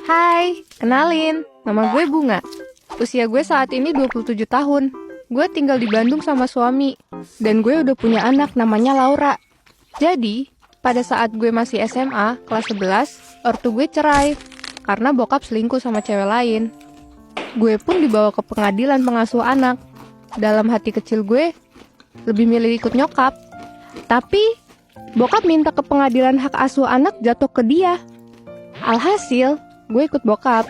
Hai, kenalin, nama gue Bunga. Usia gue saat ini 27 tahun. Gue tinggal di Bandung sama suami. Dan gue udah punya anak namanya Laura. Jadi, pada saat gue masih SMA, kelas 11, ortu gue cerai. Karena bokap selingkuh sama cewek lain. Gue pun dibawa ke pengadilan pengasuh anak. Dalam hati kecil gue, lebih milih ikut nyokap. Tapi, bokap minta ke pengadilan hak asuh anak jatuh ke dia. Alhasil, gue ikut bokap.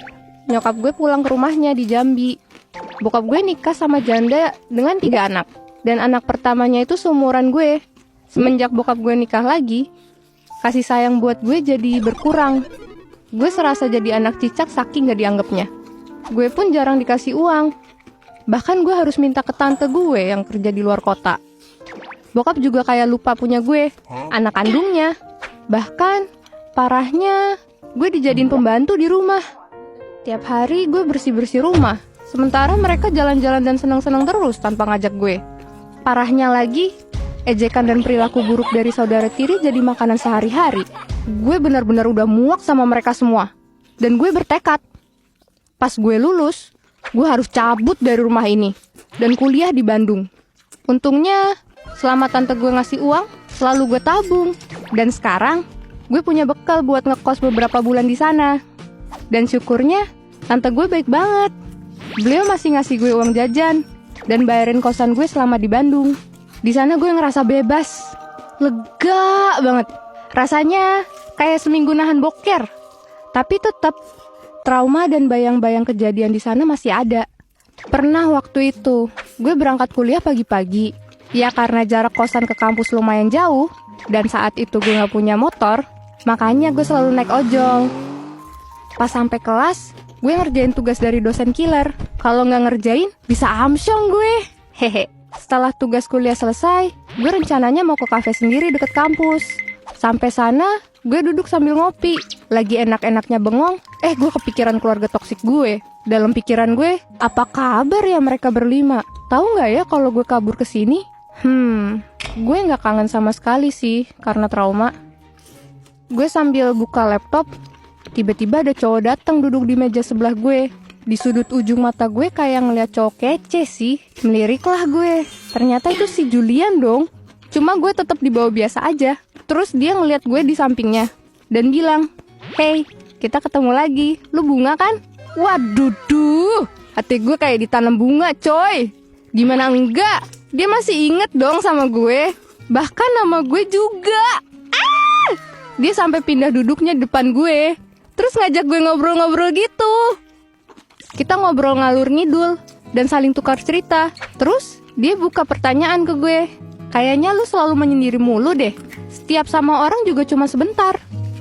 Nyokap gue pulang ke rumahnya di Jambi. Bokap gue nikah sama janda dengan 3 anak. Dan anak pertamanya itu seumuran gue. Semenjak bokap gue nikah lagi, kasih sayang buat gue jadi berkurang. Gue serasa jadi anak cicak saking gak dianggapnya. Gue pun jarang dikasih uang. Bahkan gue harus minta ke tante gue yang kerja di luar kota. Bokap juga kayak lupa punya gue, anak kandungnya. Bahkan, parahnya, gue dijadiin pembantu di rumah. Tiap hari gue bersih-bersih rumah. Sementara mereka jalan-jalan dan senang-senang terus tanpa ngajak gue. Parahnya lagi, ejekan dan perilaku buruk dari saudara tiri jadi makanan sehari-hari. Gue benar-benar udah muak sama mereka semua. Dan gue bertekad, pas gue lulus, gue harus cabut dari rumah ini dan kuliah di Bandung. Untungnya, selama tante gue ngasih uang, selalu gue tabung. Dan sekarang, gue punya bekal buat ngekos beberapa bulan di sana. Dan syukurnya, tante gue baik banget. Beliau masih ngasih gue uang jajan dan bayarin kosan gue selama di Bandung. Di sana gue ngerasa bebas, lega banget. Rasanya kayak seminggu nahan boker. Tapi tetap, trauma dan bayang-bayang kejadian di sana masih ada. Pernah waktu itu, gue berangkat kuliah pagi-pagi. Ya karena jarak kosan ke kampus lumayan jauh, dan saat itu gue gak punya motor, makanya gue selalu naik ojol. Pas sampai kelas, gue ngerjain tugas dari dosen killer. Kalau gak ngerjain, bisa amsyong gue. Hehe. Setelah tugas kuliah selesai, gue rencananya mau ke kafe sendiri deket kampus. Sampai sana, gue duduk sambil ngopi. Lagi enak-enaknya bengong, gue kepikiran keluarga toksik gue. Dalam pikiran gue, apa kabar ya mereka berlima? Tahu nggak ya kalau gue kabur ke sini? Gue nggak kangen sama sekali sih, karena trauma. Gue sambil buka laptop, tiba-tiba ada cowok datang duduk di meja sebelah gue. Di sudut ujung mata gue kayak ngeliat cowok kece sih. Meliriklah gue. Ternyata itu si Julian dong. Cuma gue tetap dibawa biasa aja. Terus dia ngeliat gue di sampingnya dan bilang, "Hey, kita ketemu lagi. Lu Bunga kan?" Waduh, hati gue kayak ditanam bunga, coy. Gimana enggak? Dia masih inget dong sama gue. Bahkan nama gue juga. Dia sampai pindah duduknya depan gue. Terus ngajak gue ngobrol-ngobrol gitu. Kita ngobrol ngalur ngidul dan saling tukar cerita. Terus dia buka pertanyaan ke gue. "Kayaknya lu selalu menyendiri mulu deh. Setiap sama orang juga cuma sebentar.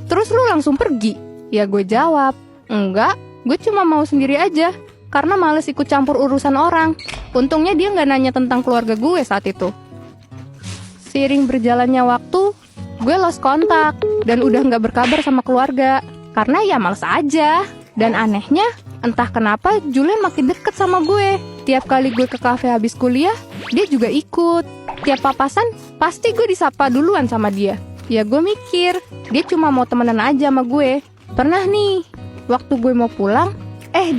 Terus lu langsung pergi?" Ya gue jawab, "Enggak, gue cuma mau sendiri aja. Karena males ikut campur urusan orang." Untungnya dia gak nanya tentang keluarga gue saat itu. Seiring berjalannya waktu, gue lost kontak dan udah gak berkabar sama keluarga. Karena ya males aja. Dan anehnya, entah kenapa Julian makin deket sama gue. Tiap kali gue ke kafe habis kuliah, dia juga ikut. Tiap papasan, pasti gue disapa duluan sama dia. Ya gue mikir, dia cuma mau temenan aja sama gue. Pernah nih, waktu gue mau pulang,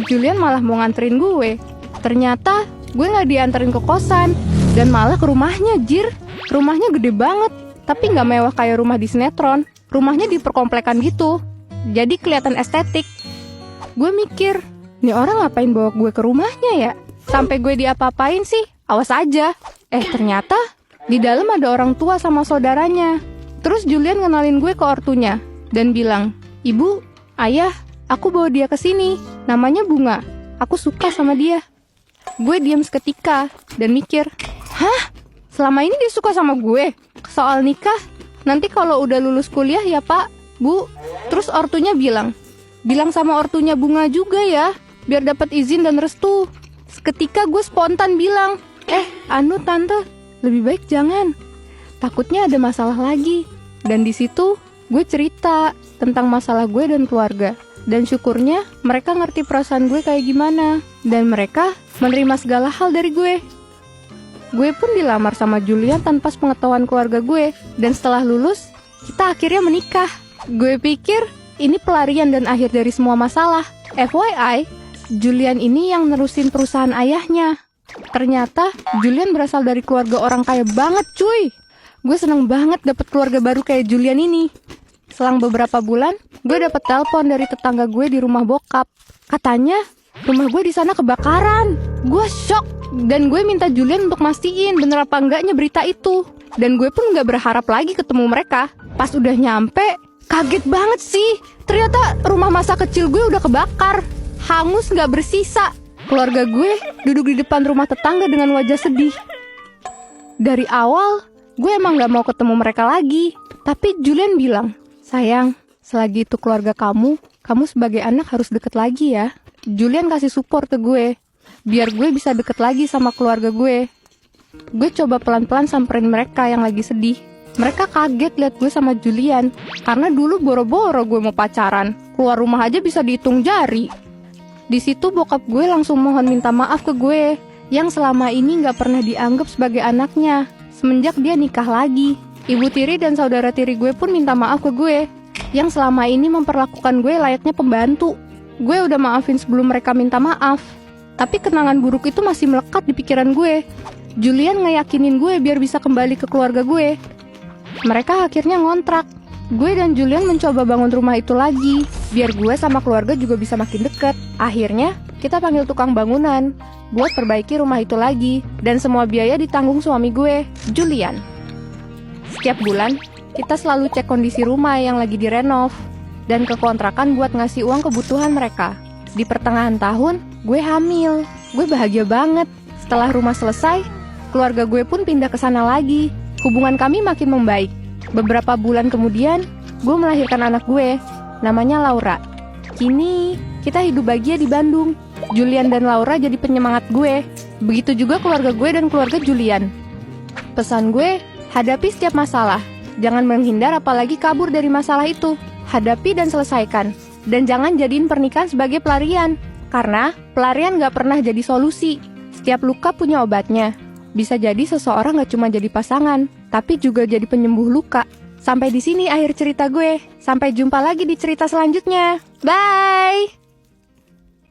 Julian malah mau nganterin gue. Ternyata, gue gak dianterin ke kosan. Dan malah ke rumahnya, jir. Rumahnya gede banget, tapi gak mewah kayak rumah di sinetron. Rumahnya di perkomplekan gitu. Jadi kelihatan estetik. Gue mikir, nih orang ngapain bawa gue ke rumahnya ya? Sampai gue diapa-apain sih, awas aja. Ternyata di dalam ada orang tua sama saudaranya. Terus Julian ngenalin gue ke ortunya dan bilang, "Ibu, ayah, aku bawa dia ke sini. Namanya Bunga. Aku suka sama dia." Gue diam seketika dan mikir, "Hah? Selama ini dia suka sama gue? Soal nikah? Nanti kalau udah lulus kuliah ya Pak, Bu." Terus ortunya bilang sama ortunya Bunga juga ya, biar dapat izin dan restu. Seketika gue spontan bilang, Tante, lebih baik jangan. Takutnya ada masalah lagi." Dan di situ gue cerita tentang masalah gue dan keluarga. Dan syukurnya mereka ngerti perasaan gue kayak gimana. Dan mereka menerima segala hal dari gue. Gue pun dilamar sama Julian tanpa sepengetahuan keluarga gue. Dan setelah lulus, kita akhirnya menikah. Gue pikir ini pelarian dan akhir dari semua masalah. FYI, Julian ini yang nerusin perusahaan ayahnya. Ternyata Julian berasal dari keluarga orang kaya banget cuy. Gue seneng banget dapet keluarga baru kayak Julian ini. Selang beberapa bulan, gue dapet telepon dari tetangga gue di rumah bokap. Katanya, rumah gue di sana kebakaran. Gue shock, dan gue minta Julian untuk mastiin bener apa enggaknya berita itu. Dan gue pun gak berharap lagi ketemu mereka. Pas udah nyampe, kaget banget sih. Ternyata rumah masa kecil gue udah kebakar. Hangus gak bersisa. Keluarga gue duduk di depan rumah tetangga dengan wajah sedih. Dari awal, gue emang gak mau ketemu mereka lagi. Tapi Julian bilang, sayang, selagi itu keluarga kamu sebagai anak harus deket lagi ya. Julian kasih support ke gue, biar gue bisa deket lagi sama keluarga gue. Gue coba pelan-pelan samperin mereka yang lagi sedih. Mereka kaget lihat gue sama Julian, karena dulu boro-boro gue mau pacaran. Keluar rumah aja bisa dihitung jari. Di situ bokap gue langsung mohon minta maaf ke gue, yang selama ini gak pernah dianggap sebagai anaknya, semenjak dia nikah lagi. Ibu tiri dan saudara tiri gue pun minta maaf ke gue, yang selama ini memperlakukan gue layaknya pembantu. Gue udah maafin sebelum mereka minta maaf, tapi kenangan buruk itu masih melekat di pikiran gue. Julian ngeyakinin gue biar bisa kembali ke keluarga gue. Mereka akhirnya ngontrak. Gue dan Julian mencoba bangun rumah itu lagi, biar gue sama keluarga juga bisa makin deket. Akhirnya, kita panggil tukang bangunan buat perbaiki rumah itu lagi, dan semua biaya ditanggung suami gue, Julian. Setiap bulan, kita selalu cek kondisi rumah yang lagi direnov, dan ke kontrakan buat ngasih uang kebutuhan mereka. Di pertengahan tahun, gue hamil. Gue bahagia banget. Setelah rumah selesai, keluarga gue pun pindah ke sana lagi. Hubungan kami makin membaik. Beberapa bulan kemudian, gue melahirkan anak gue, namanya Laura. Kini, kita hidup bahagia di Bandung. Julian dan Laura jadi penyemangat gue. Begitu juga keluarga gue dan keluarga Julian. Pesan gue, hadapi setiap masalah. Jangan menghindar apalagi kabur dari masalah itu. Hadapi dan selesaikan. Dan jangan jadiin pernikahan sebagai pelarian. Karena pelarian gak pernah jadi solusi. Setiap luka punya obatnya. Bisa jadi seseorang gak cuma jadi pasangan, tapi juga jadi penyembuh luka. Sampai di sini akhir cerita gue. Sampai jumpa lagi di cerita selanjutnya. Bye!